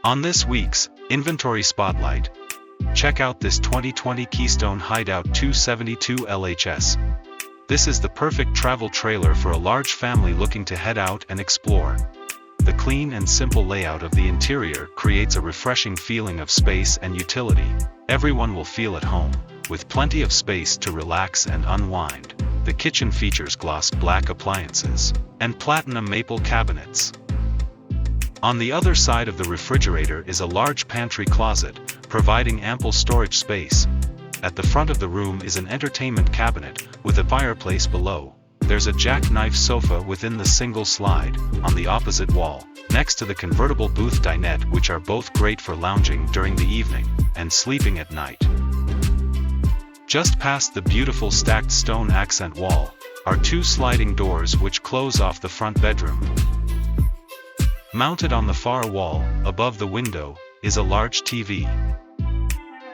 On this week's Inventory Spotlight, check out this 2020 Keystone Hideout 272LHS. This is the perfect travel trailer for a large family looking to head out and explore. The clean and simple layout of the interior creates a refreshing feeling of space and utility. Everyone will feel at home, with plenty of space to relax and unwind. The kitchen features gloss black appliances and platinum maple cabinets. On the other side of the refrigerator is a large pantry closet, providing ample storage space. At the front of the room is an entertainment cabinet, with a fireplace below. There's a jackknife sofa within the single slide, on the opposite wall, next to the convertible booth dinette, which are both great for lounging during the evening, and sleeping at night. Just past the beautiful stacked stone accent wall, are two sliding doors which close off the front bedroom. Mounted on the far wall, above the window, is a large TV.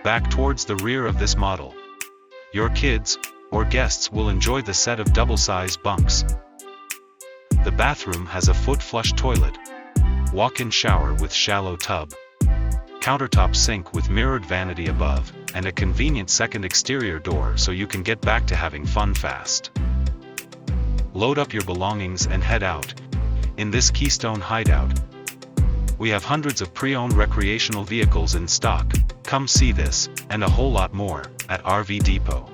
Back towards the rear of this model, your kids or guests will enjoy the set of double-sized bunks. The bathroom has a foot-flush toilet, walk-in shower with shallow tub, countertop sink with mirrored vanity above, and a convenient second exterior door so you can get back to having fun fast. Load up your belongings and head out. In this Keystone Hideout, we have hundreds of pre-owned recreational vehicles in stock. Come see this, and a whole lot more, at RV Depot.